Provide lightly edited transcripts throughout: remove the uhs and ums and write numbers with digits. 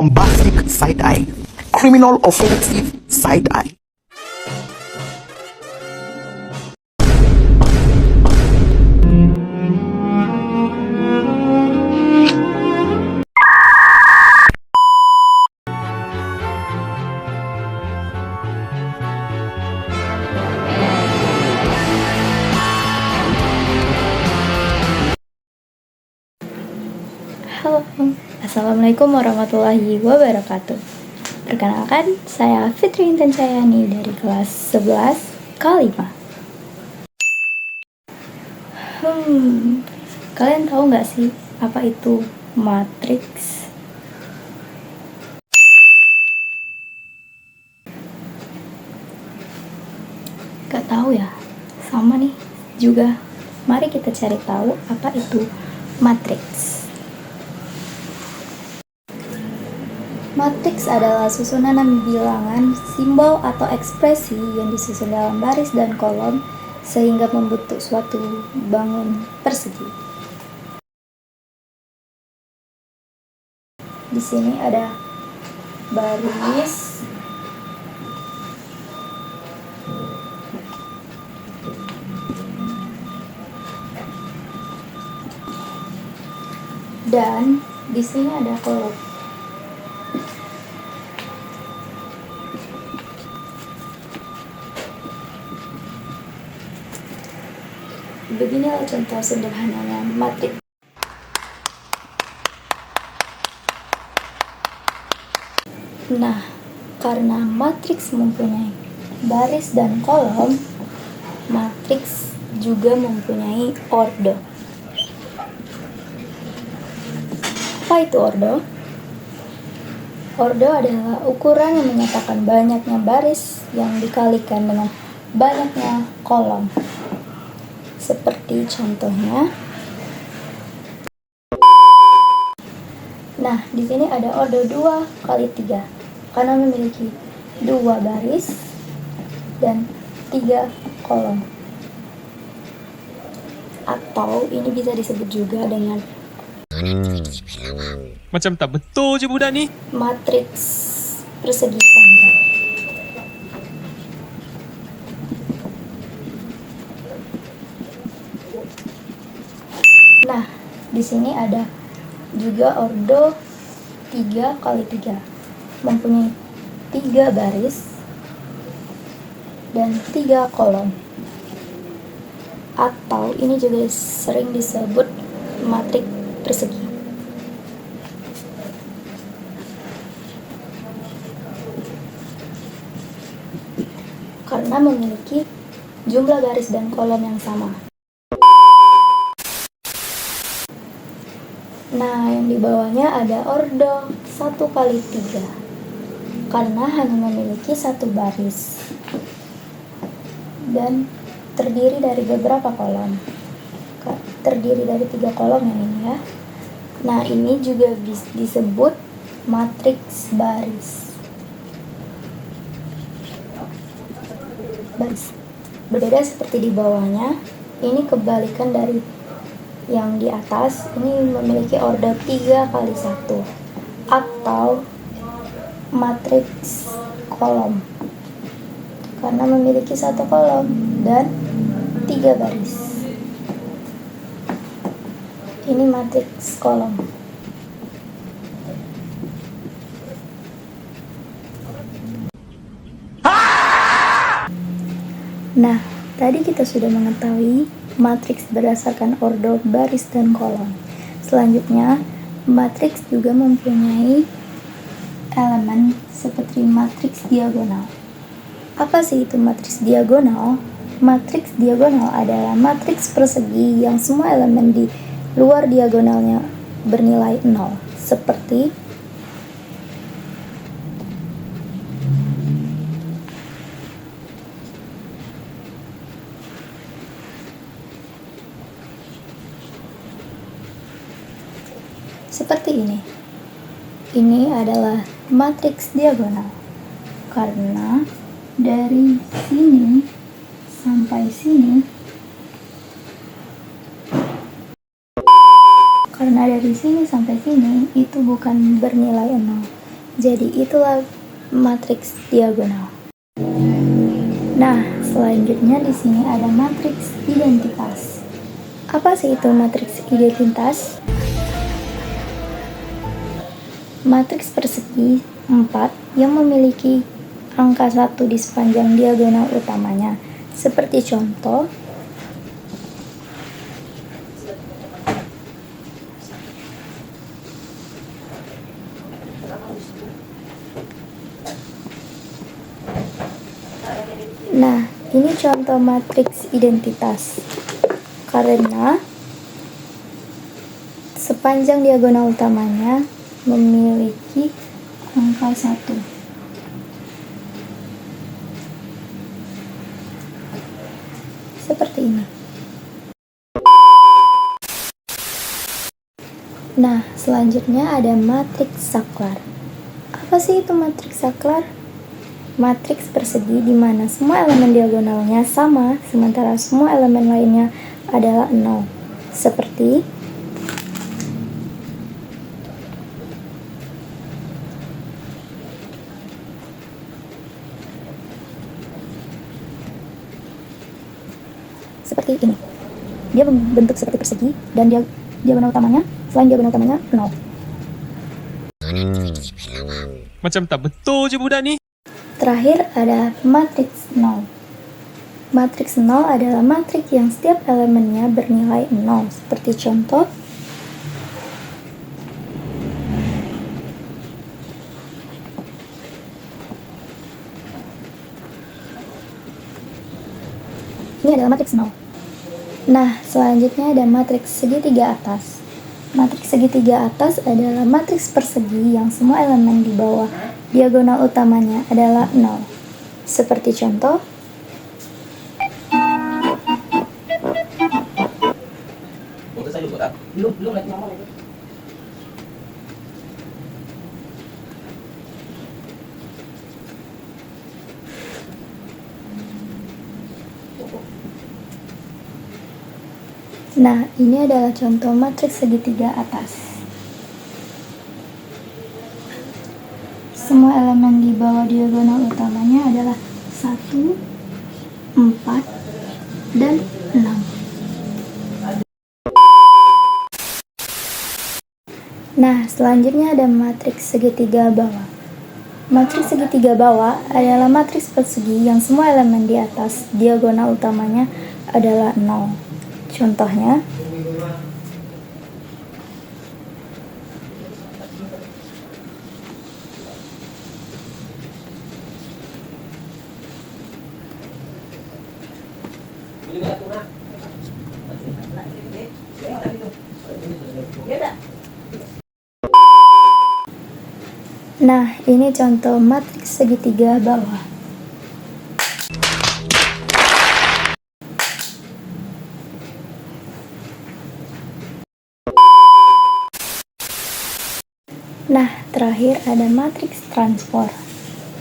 bombastic side-eye, criminal offensive side-eye. Halo, Assalamualaikum warahmatullahi wabarakatuh. Perkenalkan, saya Fitri Intan Cayani dari kelas 11 K5. Kalian tahu nggak sih apa itu matriks? Gak tahu ya? Sama nih juga. Mari kita cari tahu apa itu matriks. Matriks adalah susunan bilangan, simbol atau ekspresi yang disusun dalam baris dan kolom sehingga membentuk suatu bangun persegi. Di sini ada baris, dan di sini ada kolom. Beginilah contoh sederhananya matriks. Nah, karena matriks mempunyai baris dan kolom, matriks juga mempunyai ordo. Apa itu ordo? Ordo adalah ukuran yang menyatakan banyaknya baris yang dikalikan dengan banyaknya kolom. Seperti contohnya. Nah, di sini ada ordo 2 kali 3 karena memiliki 2 baris dan 3 kolom. Atau ini bisa disebut juga dengan Macam tak betul je budak ni. matriks persegi panjang. Nah, di sini ada juga ordo 3 kali 3 mempunyai 3 baris dan 3 kolom. Atau ini juga sering disebut matriks persegi. Karena memiliki jumlah baris dan kolom yang sama. Nah, yang di bawahnya ada ordo 1 kali 3 karena hanya memiliki 1 baris dan terdiri dari beberapa kolom. Terdiri dari 3 kolom yang ini ya. Nah, ini juga disebut matriks baris. Berbeda seperti di bawahnya, ini kebalikan dari yang di atas. Ini memiliki ordo 3 kali 1 atau matriks kolom karena memiliki 1 kolom dan 3 baris. Ini matriks kolom. Nah, tadi kita sudah mengetahui matriks berdasarkan ordo baris dan kolom. Selanjutnya, matriks juga mempunyai elemen seperti matriks diagonal. Apa sih itu matriks diagonal? Matriks diagonal adalah matriks persegi yang semua elemen di luar diagonalnya bernilai 0, seperti ini. Ini adalah matriks diagonal karena dari sini sampai sini itu bukan bernilai 0. Jadi itulah matriks diagonal. Nah, selanjutnya di sini ada matriks identitas. Apa sih itu matriks identitas? Matriks persegi 4 yang memiliki angka 1 di sepanjang diagonal utamanya. Seperti contoh, nah, ini contoh matriks identitas. Karena sepanjang diagonal utamanya memiliki angka 1. Seperti ini. Nah, selanjutnya ada matriks saklar. Apa sih itu matriks saklar? Matriks persegi di mana semua elemen diagonalnya sama, sementara semua elemen lainnya adalah 0. Seperti ini. Dia membentuk seperti persegi dan diagonal utamanya, selain diagonal utamanya 0. Macam tak betul je budak ni. Terakhir ada matriks 0. Matriks 0 adalah matriks yang setiap elemennya bernilai 0. Seperti contoh, ini adalah matriks 0. Nah, selanjutnya ada matriks segitiga atas. Matriks segitiga atas adalah matriks persegi yang semua elemen di bawah diagonal utamanya adalah 0. Seperti contoh, nah, ini adalah contoh matriks segitiga atas. Semua elemen di bawah diagonal utamanya adalah 1, 4, dan 6. Nah, selanjutnya ada matriks segitiga bawah. Matriks segitiga bawah adalah matriks persegi yang semua elemen di atas diagonal utamanya adalah 0. Contohnya, nah, ini contoh matriks segitiga bawah. Nah, terakhir ada matriks transpor.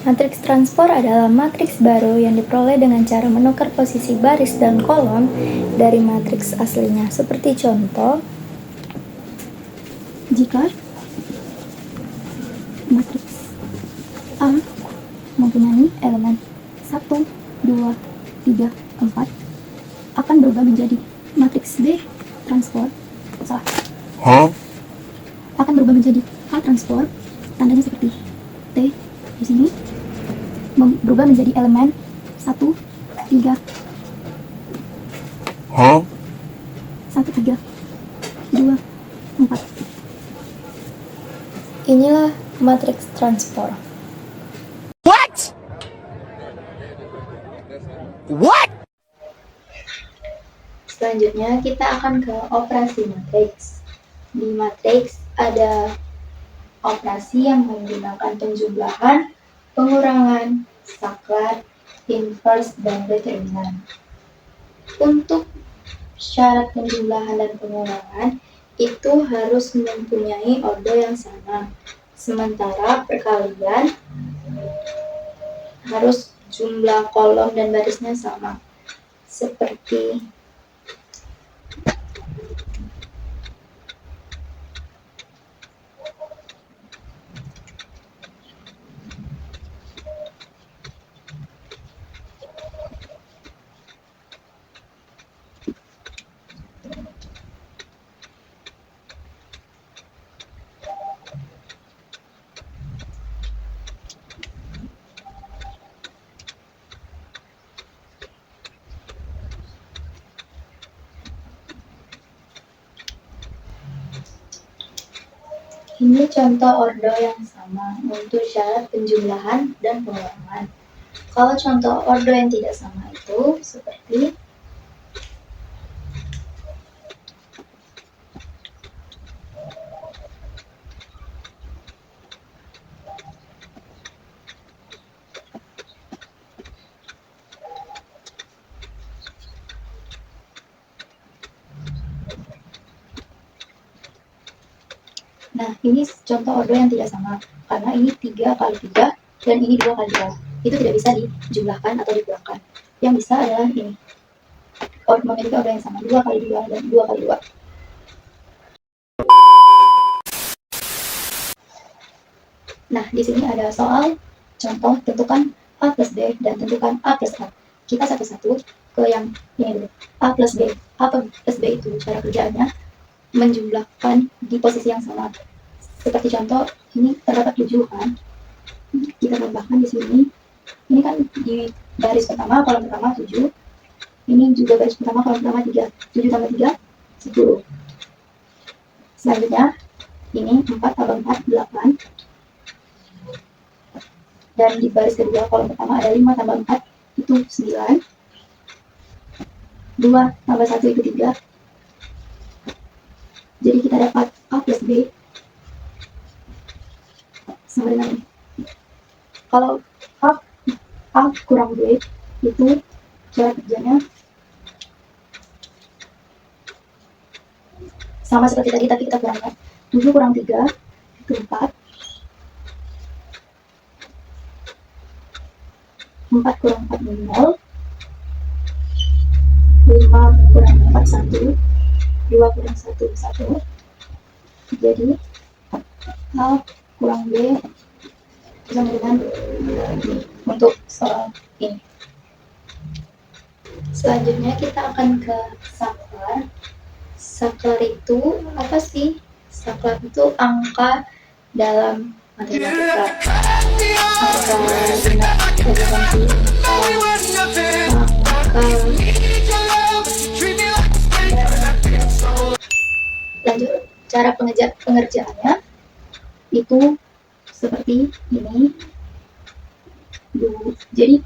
Matriks transpor adalah matriks baru yang diperoleh dengan cara menukar posisi baris dan kolom dari matriks aslinya. Seperti contoh, jika matriks A mempunyai elemen 1, 2, 3, 4 akan berubah menjadi matriks B transpor. Akan berubah menjadi A transpor, tandanya seperti T di sini, berubah menjadi elemen 1, 3, 2, 4. Inilah matriks transpor. What? Selanjutnya kita akan ke operasi matriks. Di matriks ada operasi yang menggunakan penjumlahan, pengurangan, saklar, inverse, dan determinan. Untuk syarat penjumlahan dan pengurangan itu harus mempunyai ordo yang sama. Sementara perkalian harus jumlah kolom dan barisnya sama. Seperti Ini contoh ordo yang sama untuk syarat penjumlahan dan pengulangan. Kalau contoh ordo yang tidak sama itu seperti nah, ini contoh ordo yang tidak sama karena ini 3 kali 3 dan ini 2 kali 2. Itu tidak bisa dijumlahkan atau dikurangkan. Yang bisa adalah ini. Memiliki ordo yang sama 2 kali 2 dan 2 kali 2. Nah, di sini ada soal contoh tentukan A plus B dan tentukan A plus A. Kita satu-satu ke yang ini dulu. A plus B. A plus B itu cara kerjaannya menjumlahkan di posisi yang sama. Seperti contoh, ini terdapat 7 kan. Kita tambahkan di sini. Ini kan di baris pertama, kolom pertama 7. Ini juga baris pertama, kolom pertama 3. 7 tambah 3, 10. Selanjutnya, ini 4 tambah 4, 8. Dan di baris kedua, kolom pertama ada 5 tambah 4, itu 9. 2 tambah 1 itu 3. Jadi kita dapat A plus B sama dengan ini. Kalau A kurang B itu cara kerjanya sama seperti tadi, tapi kita kurangkan. 7 kurang 3 itu 4. 4 kurang 4 0. 5 kurang 4 1. 2 kurang 1 1. Jadi A kurang B sama dengan untuk soal ini. Selanjutnya kita akan ke saklar. Saklar itu apa sih? Saklar itu angka dalam matematika. Angka lanjut, cara pengerjaannya itu seperti ini. Jadi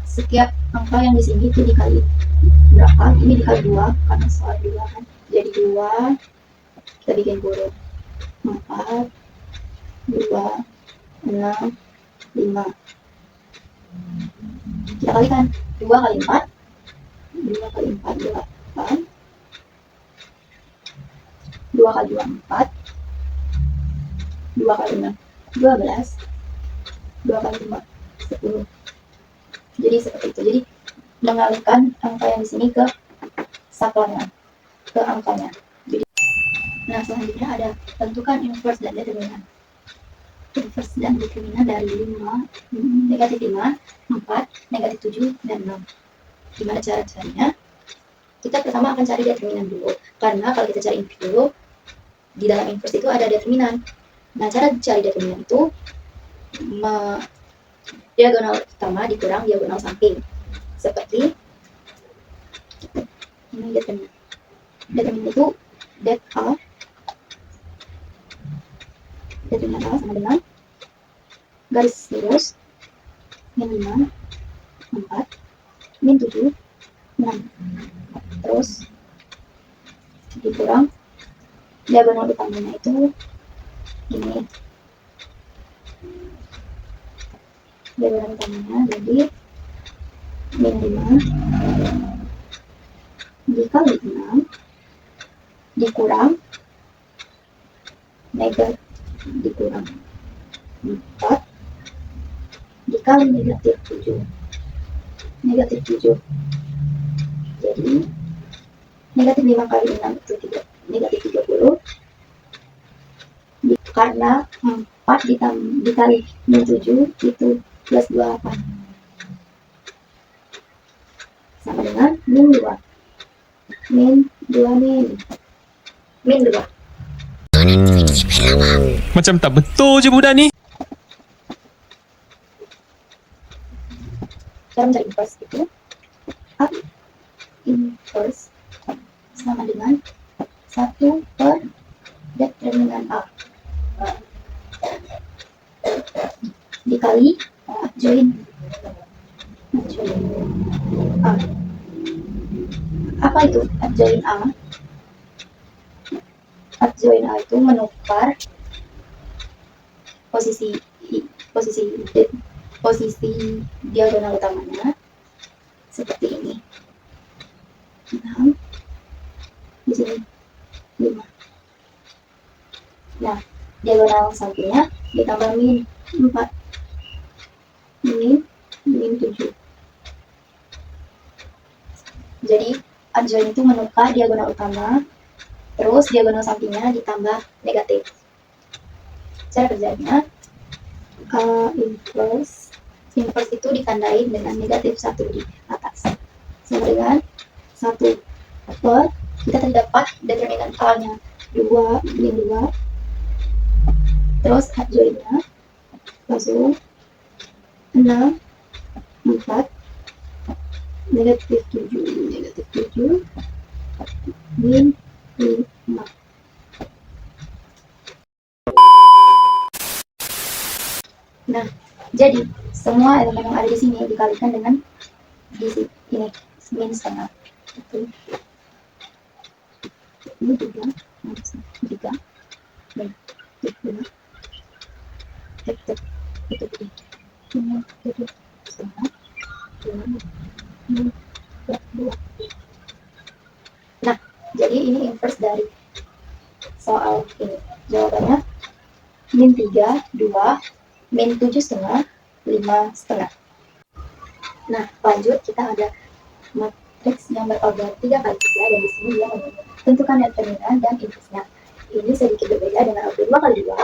setiap angka yang di sini itu dikali berapa? Ini dikali 2 karena soal 2 kan. Jadi 2 kita bikin kurung 4 2 6 5. Kita kalikan 2 kali 4 2 kali 4 8. 2 kali 2 4. 2 kali 6 12. 2 kali 5 10. Jadi seperti itu. Jadi mengalihkan angka yang di sini ke saklarnya, ke angkanya. Jadi, nah selanjutnya ada tentukan inverse dan determinan. Inverse dan determinan dari 5, negatif 5, 4, negatif 7, dan 6. Gimana cara carinya? Kita pertama akan cari determinan dulu. Karena kalau kita cari inverse dulu, di dalam inverse itu ada determinan. Nah, cara cari determinan itu diagonal utama dikurang diagonal samping. Seperti ini determinan. Determinan itu determinan A sama dengan garis lurus min 5 4 min 7 6. Terus dikurang diagonal utamanya itu ini. Diagonal utamanya jadi min 5 dikali 6 dikurang negatif dikurang 4 dikali negatif 7. Negatif 7. Jadi negatif 5 kali 6 itu 3, negatif 30. Karena 4 dikali min 7 itu plus 28. Sama dengan min 2. Min 2 min 2. Macam tak betul je budak ni. Cara mencari inverse itu A inverse sama dengan 1 per determinan A. dikali adjoin A. Apa itu adjoin A? Adjoin A itu menukar posisi posisi posisi diagonal utamanya seperti ini. 6 di sini 5. Nah, diagonal sampingnya ditambah min 4, min 7. Jadi adjoin itu menukar diagonal utama, terus diagonal sampingnya ditambah negatif. Cara kerjanya, inverse itu ditandai dengan negatif 1 di atas, sama dengan 1 per, kita tadi dapat determinan A-nya 2 min 2, terus adjoinnya langsung 6 4 negatif 7 min 5. Nah, jadi semua elemen yang ada di sini dikalikan dengan di sini ini min setengah. Ini 3 dan 2 itu ini 7 setengah 2. Nah, jadi ini inverse dari soal ini. Jawabannya min 3, 2, min 7 setengah, 5 setengah. Nah, lanjut kita ada matriks yang berorder 3 kali 3, dan di sini dia tentukan determinan dan inverse-nya. Ini sedikit berbeda dengan order 2 kali 2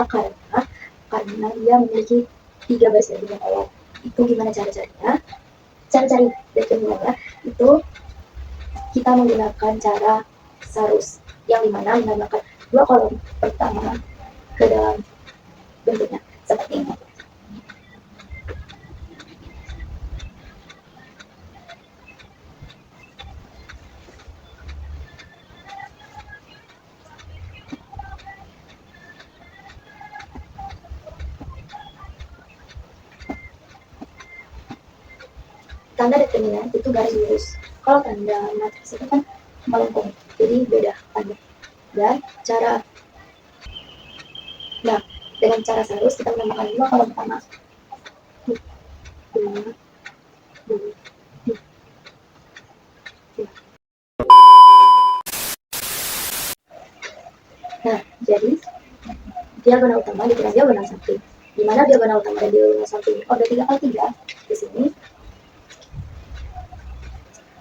karena dia memiliki 3 baris elemen kolom. Itu gimana cara-caranya? Cara cari determinannya itu kita menggunakan cara Sarus, yang dimana menambahkan 2 kolom pertama ke dalam bentuknya seperti ini. Tanda determinan itu garis lurus. Kalau tanda matriks itu kan melengkung, jadi beda tanda. Dan cara, nah dengan cara Sarus kita menambahkan 2 kolom pertama. 2, 2, 3. Nah, jadi diagonal utama dikira diagonal samping. Di mana diagonal utama dan diagonal samping order 3 kali 3 di sini.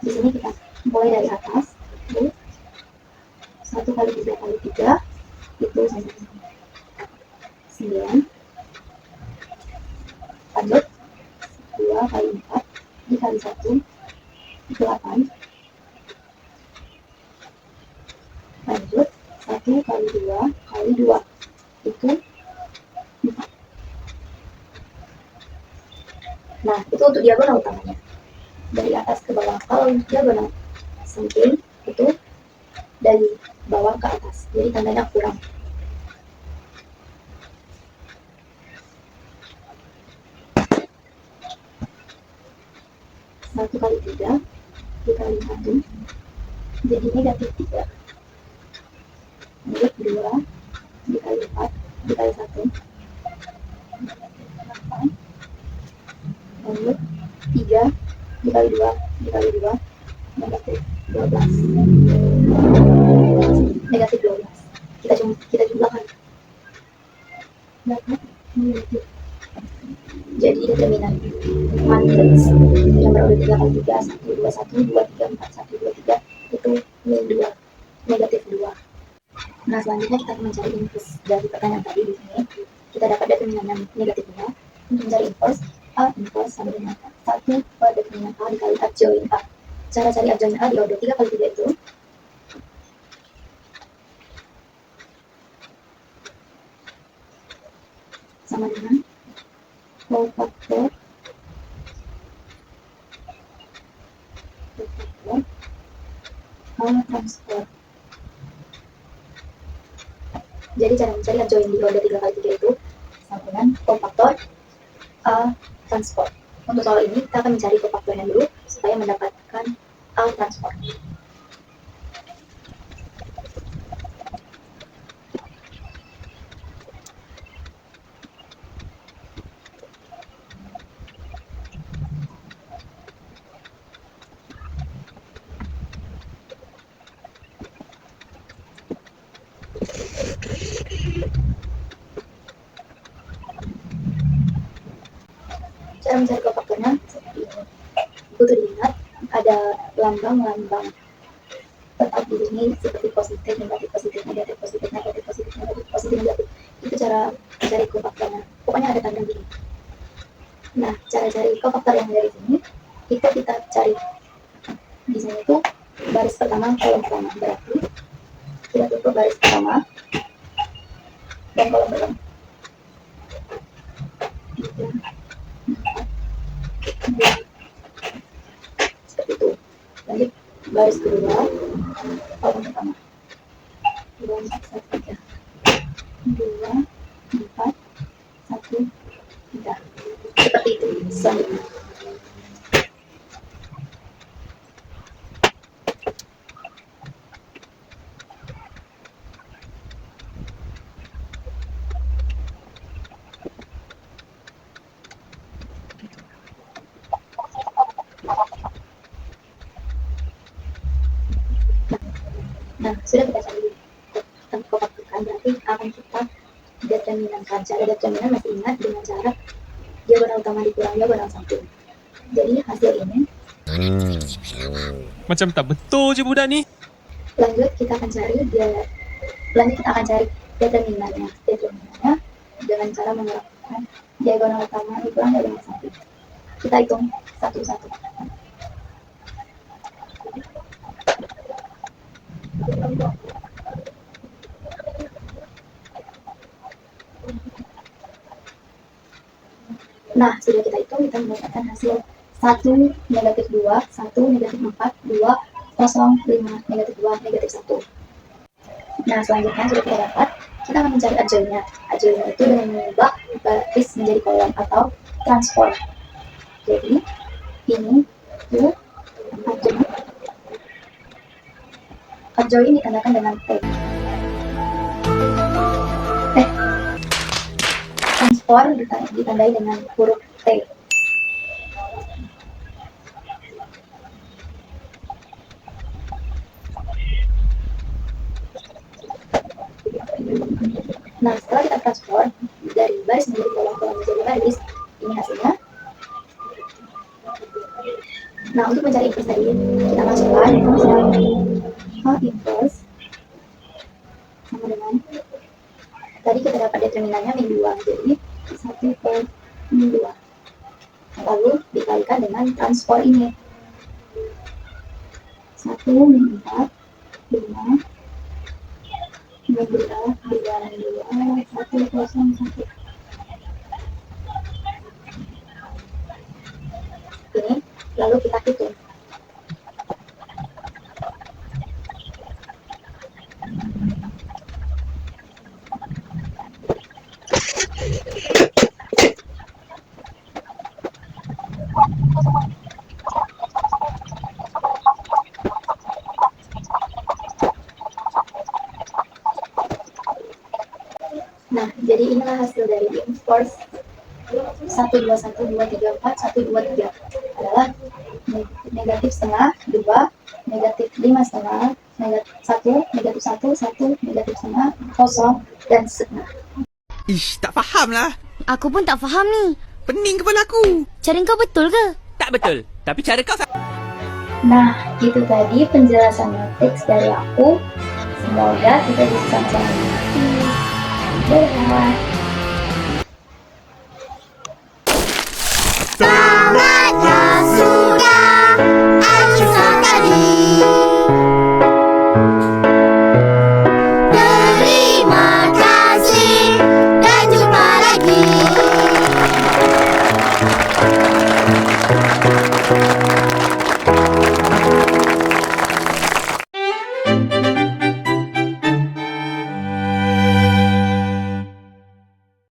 Di sini kita mulai dari atas, 1 kali 3 kali 3 itu sama 9. Lanjut 2 kali 4 dikali 1 8. Lanjut 1 kali 2 kali 2 itu 4. Nah, itu untuk diagonal utamanya dari atas ke bawah. Kalau diagonal samping itu dari bawah ke atas, jadi tandanya kurang. Satu kali 3 dikali 1 jadi negatif 3. Lanjut 2 dikali 4 dikali 1 8. Lanjut 3 dikali 2 dikali 2 negatif 12. Negatif 12. Kita jumlahkan. Negatif. Jadi determinan matriks yang berorder 3 kali 3 1 2 1 2 3 4 1 2 3 itu min 2 negatif 2. Nah, selanjutnya kita akan mencari inverse dari pertanyaan tadi. Di sini kita dapat determinan negatif 2. Untuk mencari inverse, A inverse sama dengan 1 per determinan A dikali adjoin A. Cara cari adjoin A di order 3 kali 3 itu sama dengan whole factor A transport. Jadi cara mencari adjoin di order 3 kali 3 itu sama dengan whole factor A transport. Untuk soal ini kita akan mencari kofaktornya dulu supaya mendapatkan A transport. Cara mencari kofaktornya seperti ini. Butuh diingat ada lambang-lambang tetap di sini seperti positif, negatif, positif, negatif, positif, negatif, positif, negatif, positif, negatif. Itu cara mencari kofaktornya. Pokoknya ada tanda gini. Nah, cara cari kofaktor yang dari sini itu kita cari di sini itu baris pertama, kolom pertama. Berarti kita tutup baris pertama dan kolom pertama. Seperti itu. Lanjut baris kedua, kolom pertama. 2, 4, 3. 2, 4, 1, 3. Seperti itu. Selanjutnya. Nah, sudah kita cari kofaktor kan, berarti akan kita determinankan. Cara determinan masih ingat dengan cara diagonal utama dikurang diagonal samping. Jadi hasil ini. Macam tak betul je budak ni. Lanjut kita akan cari determinannya dengan cara melakukan diagonal utama dikurang diagonal samping. Kita hitung satu-satu. Nah, sudah kita hitung, kita mendapatkan hasil 1, negatif 2, 1, negatif 4, 2, 0, 5, negatif 2, negatif 1. Nah, selanjutnya sudah kita dapat, kita akan mencari adjointnya. Adjointnya itu dengan mengubah baris menjadi kolom atau transform. Jadi, ini itu adjoint. Adjoint ini ditandakan dengan T. Transform ditandai dengan huruf T. Nah, setelah kita transform dari baris menjadi kolom, kolom menjadi baris, ini hasilnya. Nah, untuk mencari inverse tadi, kita masukkan inverse sama dengan tadi kita dapat determinannya min 2, jadi 1 per min 2. Lalu dikalikan dengan transport ini. 1 min 4, 5, min 2, 2 min 2, 1, 0, 1. Ini, lalu kita hitung. Nah, jadi inilah hasil dari inverse 1, 2, 1, 2, 3, 4, 1, 2, 3 adalah negatif setengah, 2, negatif 5 setengah, negatif 1, negatif 1, 1, negatif setengah, 0, dan setengah. Ish, tak faham lah. Aku pun tak faham ni. Pening kepala aku. Cara kau betul ke? Tak betul, tapi cara kau Nah, itu tadi penjelasan matriks dari aku. Semoga kita bisa sama-sama mengerti. Dadah.